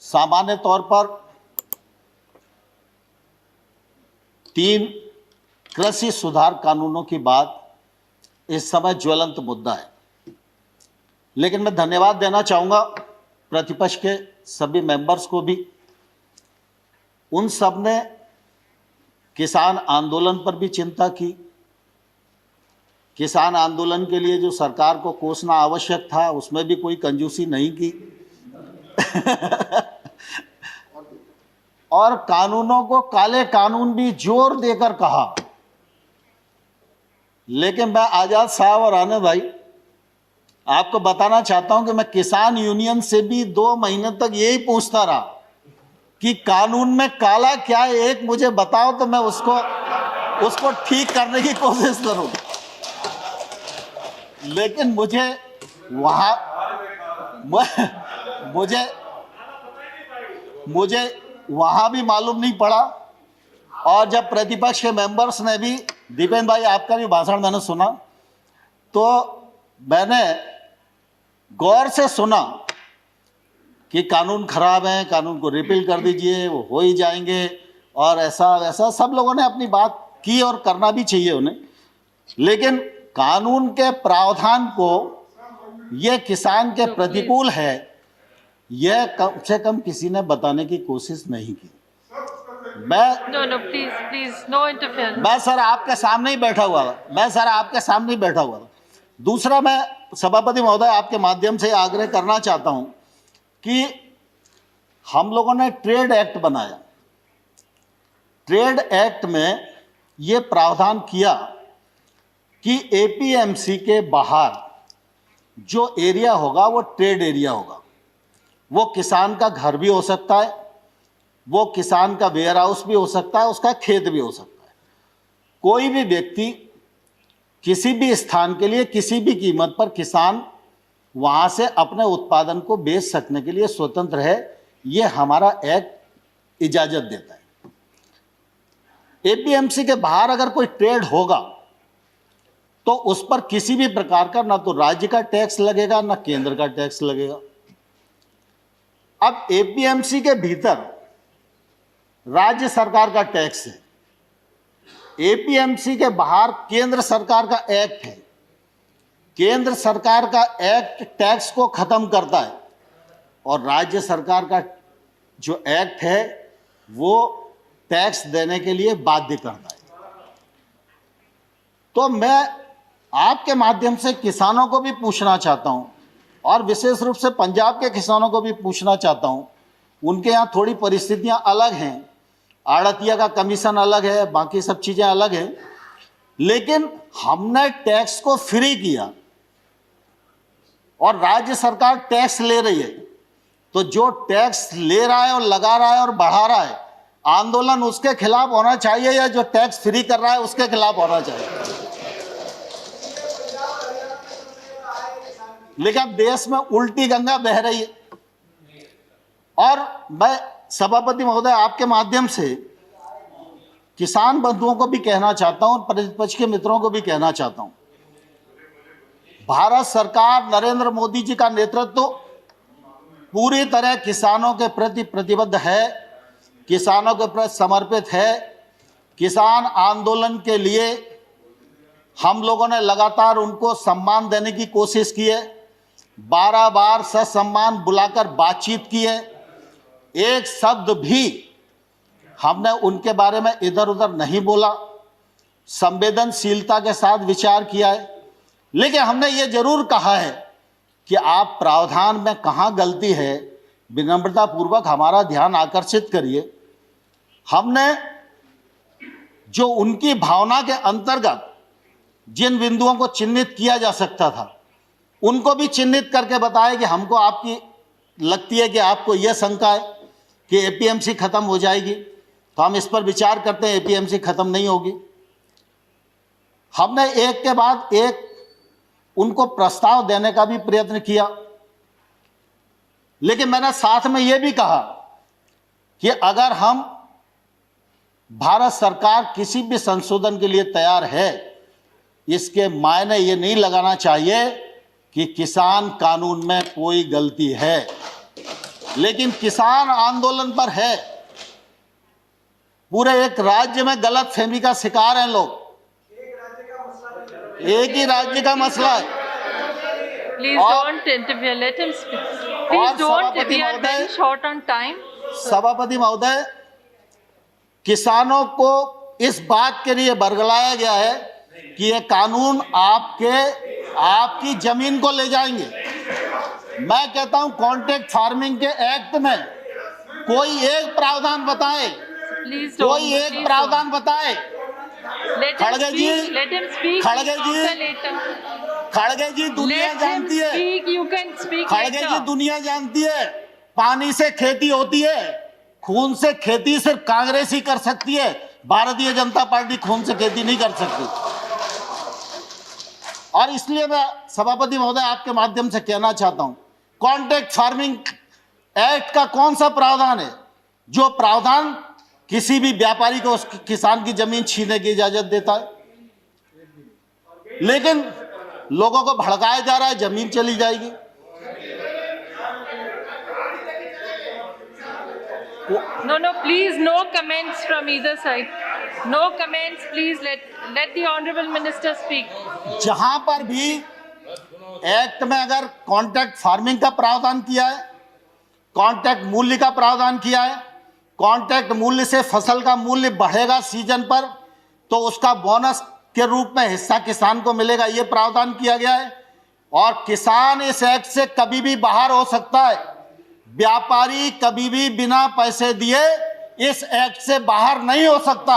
सामान्य तौर पर 3 कृषि सुधार कानूनों की बात इस समय ज्वलंत मुद्दा है, लेकिन मैं धन्यवाद देना चाहूँगा प्रतिपक्ष के सभी मेंबर्स को भी। उन सब ने किसान आंदोलन पर भी चिंता की। किसान आंदोलन के लिए जो सरकार को कोसना आवश्यक था उसमें भी कोई कंजूसी नहीं की और कानूनों को काले कानून भी जोर देकर कहा। लेकिन मैं आजाद साहब और आनंद भाई आपको बताना चाहता हूं कि मैं किसान यूनियन से भी 2 महीने तक यही पूछता रहा कि कानून में काला क्या है, एक मुझे बताओ तो मैं उसको ठीक करने की कोशिश करूं। लेकिन मुझे वहां भी मालूम नहीं पड़ा। और जब प्रतिपक्ष के मेंबर्स ने भी, दीपेंद्र भाई आपका भी भाषण मैंने सुना, तो मैंने गौर से सुना कि कानून खराब है, कानून को रिपील कर दीजिए, वो हो ही जाएंगे और ऐसा वैसा सब लोगों ने अपनी बात की और करना भी चाहिए उन्हें। लेकिन कानून के प्रावधान को ये किसान के प्रतिकूल है, यह कम से कम किसी ने बताने की कोशिश नहीं की। मैं सर आपके सामने ही बैठा हुआ था। दूसरा, मैं सभापति महोदय आपके माध्यम से आग्रह करना चाहता हूं कि हम लोगों ने ट्रेड एक्ट बनाया। ट्रेड एक्ट में ये प्रावधान किया कि एपीएमसी के बाहर जो एरिया होगा वो ट्रेड एरिया होगा। वो किसान का घर भी हो सकता है, वो किसान का वेयर हाउस भी हो सकता है, उसका खेत भी हो सकता है। कोई भी व्यक्ति किसी भी स्थान के लिए किसी भी कीमत पर किसान वहां से अपने उत्पादन को बेच सकने के लिए स्वतंत्र है। ये हमारा एक्ट इजाजत देता है। एपीएमसी के बाहर अगर कोई ट्रेड होगा तो उस पर किसी भी प्रकार का ना तो राज्य का टैक्स लगेगा ना केंद्र का टैक्स लगेगा। अब एपीएमसी के भीतर राज्य सरकार का टैक्स है, एपीएमसी के बाहर केंद्र सरकार का एक्ट है। केंद्र सरकार का एक्ट टैक्स को खत्म करता है और राज्य सरकार का जो एक्ट है वो टैक्स देने के लिए बाध्य करता है। तो मैं आपके माध्यम से किसानों को भी पूछना चाहता हूं और विशेष रूप से पंजाब के किसानों को भी पूछना चाहता हूं। उनके यहाँ थोड़ी परिस्थितियां अलग हैं, आड़तिया का कमीशन अलग है, बाकी सब चीजें अलग हैं, लेकिन हमने टैक्स को फ्री किया और राज्य सरकार टैक्स ले रही है। तो जो टैक्स ले रहा है और लगा रहा है और बढ़ा रहा है, आंदोलन उसके खिलाफ होना चाहिए या जो टैक्स फ्री कर रहा है उसके खिलाफ होना चाहिए। लेकिन अब देश में उल्टी गंगा बह रही है और मैं सभापति महोदय आपके माध्यम से किसान बंधुओं को भी कहना चाहता हूं, प्रतिपक्ष के मित्रों को भी कहना चाहता हूं, भारत सरकार नरेंद्र मोदी जी का नेतृत्व पूरी तरह किसानों के प्रति प्रतिबद्ध है, किसानों के प्रति समर्पित है। किसान आंदोलन के लिए हम लोगों ने लगातार उनको सम्मान देने की कोशिश की है, 12 बार ससम्मान बुलाकर बातचीत की है। एक शब्द भी हमने उनके बारे में इधर उधर नहीं बोला, संवेदनशीलता के साथ विचार किया है। लेकिन हमने ये जरूर कहा है कि आप प्रावधान में कहाँ गलती है विनम्रता पूर्वक हमारा ध्यान आकर्षित करिए। हमने जो उनकी भावना के अंतर्गत जिन बिंदुओं को चिन्हित किया जा सकता था उनको भी चिन्हित करके बताया कि हमको आपकी लगती है कि आपको यह शंका है कि एपीएमसी खत्म हो जाएगी, तो हम इस पर विचार करते हैं। एपीएमसी खत्म नहीं होगी। हमने एक के बाद एक उनको प्रस्ताव देने का भी प्रयत्न किया, लेकिन मैंने साथ में यह भी कहा कि अगर हम भारत सरकार किसी भी संशोधन के लिए तैयार है, इसके मायने ये नहीं लगाना चाहिए कि किसान कानून में कोई गलती है। लेकिन किसान आंदोलन पर है। पूरे एक राज्य में गलत फहमी का शिकार हैं लोग। एक ही राज्य का मसला है। Please don't interfere. Let him speak. Please don't. We are very short on time. सभापति महोदय, किसानों को इस बात के लिए बरगलाया गया है कि ये कानून आपकी जमीन को ले जाएंगे। मैं कहता हूं कॉन्ट्रैक्ट फार्मिंग के एक्ट में कोई एक प्रावधान बताए, Please don't. कोई एक प्रावधान बताए। Let him खड़गे जी, speak. Let him speak. खड़गे We'll जी, talk later. खड़गे जी दुनिया Let him जानती है, speak. You can speak खड़गे जी later. दुनिया जानती है, पानी से खेती होती है, खून से खेती सिर्फ कांग्रेस ही कर सकती है। भारतीय जनता पार्टी खून से खेती नहीं कर सकती। और इसलिए मैं सभापति महोदय आपके माध्यम से कहना चाहता हूं, कॉन्ट्रैक्ट फार्मिंग एक्ट का कौन सा प्रावधान है जो प्रावधान किसी भी व्यापारी को उस किसान की जमीन छीनने की इजाजत देता है? लेकिन लोगों को भड़काया जा रहा है, जमीन चली जाएगी। No, please, no comments from either side. No comments, please. Let the honorable minister speak. जहां पर भी एक्ट में अगर कॉन्ट्रैक्ट फार्मिंग का प्रावधान किया है, कॉन्ट्रैक्ट मूल्य का प्रावधान किया है, कॉन्ट्रैक्ट मूल्य से फसल का मूल्य बढ़ेगा सीजन पर तो उसका बोनस के रूप में हिस्सा किसान को मिलेगा, ये प्रावधान किया गया है। और किसान इस एक्ट से कभी भी बाहर हो सकता है। व्यापारी कभी भी बिना पैसे दिए इस एक्ट से बाहर नहीं हो सकता।